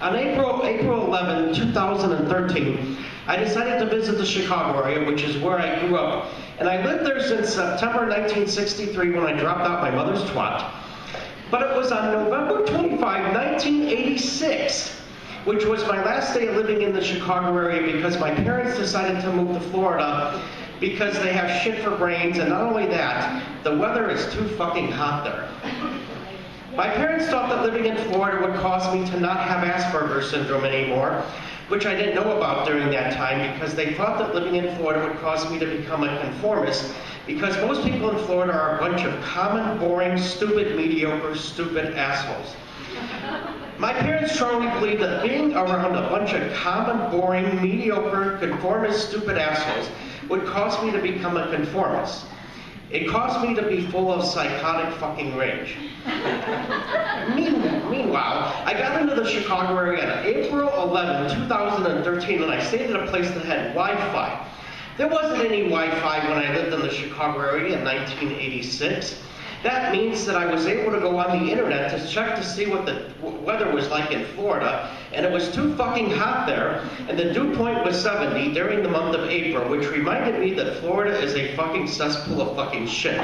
On April 11, 2013, I decided to visit the Chicago area, which is where I grew up. And I lived there since September 1963 when I dropped out my mother's twat. But it was on November 25, 1986, which was my last day of living in the Chicago area because my parents decided to move to Florida because they have shit for brains, and not only that, the weather is too fucking hot there. My parents thought that living in Florida would cause me to not have Asperger's syndrome anymore, which I didn't know about during that time because they thought that living in Florida would cause me to become a conformist because most people in Florida are a bunch of common, boring, stupid, mediocre, stupid assholes. My parents strongly believed that being around a bunch of common, boring, mediocre, conformist, stupid assholes would cause me to become a conformist. It caused me to be full of psychotic fucking rage. Meanwhile, I got into the Chicago area on April 11, 2013, and I stayed at a place that had Wi-Fi. There wasn't any Wi-Fi when I lived in the Chicago area in 1986. That means that I was able to go on the internet to check to see what the weather was like in Florida, and it was too fucking hot there, and the dew point was 70 during the month of April, which reminded me that Florida is a fucking cesspool of fucking shit.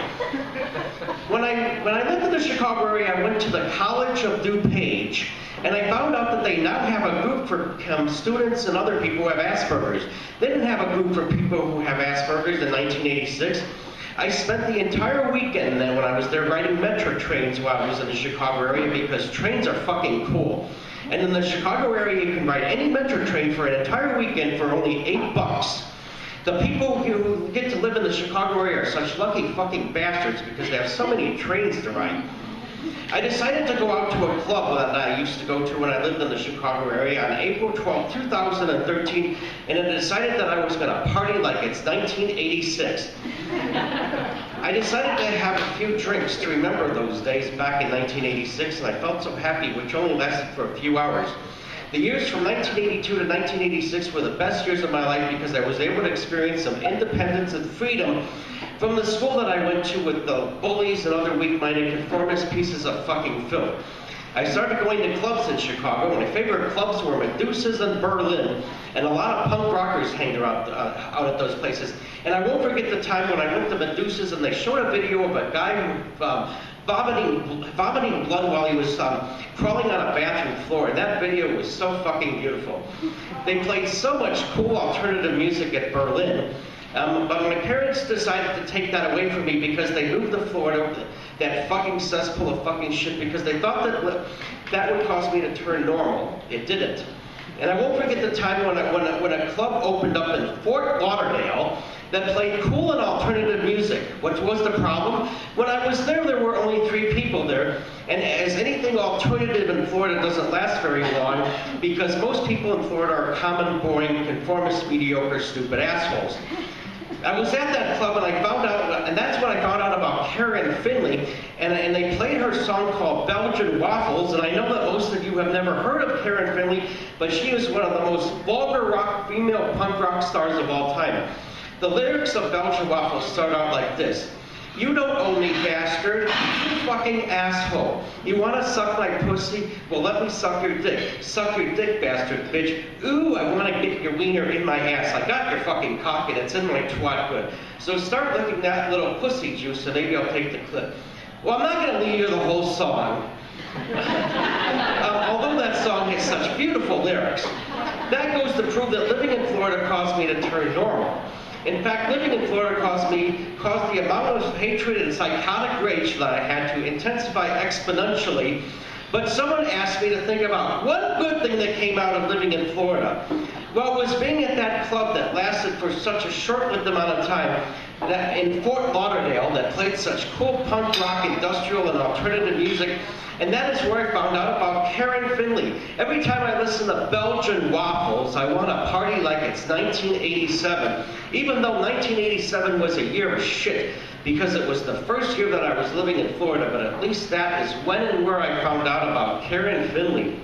When I lived in the Chicago area, I went to the College of DuPage, and I found out that they now have a group for students and other people who have Asperger's. They didn't have a group for people who have Asperger's in 1986. I spent the entire weekend then when I was there riding metro trains while I was in the Chicago area because trains are fucking cool. And in the Chicago area, you can ride any metro train for an entire weekend for only $8. The people who get to live in the Chicago area are such lucky fucking bastards because they have so many trains to ride. I decided to go out to a club that I used to go to when I lived in the Chicago area on April 12, 2013, and I decided that I was going to party like it's 1986. I decided to have a few drinks to remember those days back in 1986, and I felt so happy, which only lasted for a few hours. The years from 1982 to 1986 were the best years of my life because I was able to experience some independence and freedom from the school that I went to with the bullies and other weak-minded conformist pieces of fucking filth. I started going to clubs in Chicago. My favorite clubs were Medusa's and Berlin, and a lot of punk rockers hanged around out at those places. And I won't forget the time when I went to Medusa's and they showed a video of a guy who vomiting blood while he was crawling on a bathroom floor, and that video was so fucking beautiful. They played so much cool alternative music at Berlin, but my parents decided to take that away from me because they moved to Florida, that fucking cesspool of fucking shit, because they thought that that would cause me to turn normal. It didn't. And I won't forget the time when a club opened up in Fort Lauderdale that played cool and alternative music. What was the problem? When I was there, there were only 3 people there, and as anything alternative in Florida doesn't last very long because most people in Florida are common, boring, conformist, mediocre, stupid assholes. I was at that club and I found out, and that's when I found out about Karen Finley, and they played her song called Belgian Waffles, and I know that most of you have never heard of Karen Finley, but she is one of the most vulgar rock, female punk rock stars of all time. The lyrics of Belgian Waffles start out like this. You don't own me, bastard. You fucking asshole. You want to suck my pussy? Well, let me suck your dick. Suck your dick, bastard, bitch. Ooh, I want to get your wiener in my ass. I got your fucking cock and it's in my twat good. So start licking that little pussy juice and maybe I'll take the clip. Well, I'm not going to leave you the whole song. Although that song has such beautiful lyrics. That goes to prove that living in Florida caused me to turn normal. In fact, living in Florida caused the amount of hatred and psychotic rage that I had to intensify exponentially. But someone asked me to think about one good thing that came out of living in Florida. Well, it was being at that club that lasted for such a short-lived amount of time that in Fort Lauderdale that played such cool punk rock, industrial, and alternative music. And that is where I found out about Karen Finley. Every time I listen to Belgian Waffles, I want to party like it's 1987. Even though 1987 was a year of shit, because it was the first year that I was living in Florida, but at least that is when and where I found out about Karen Finley.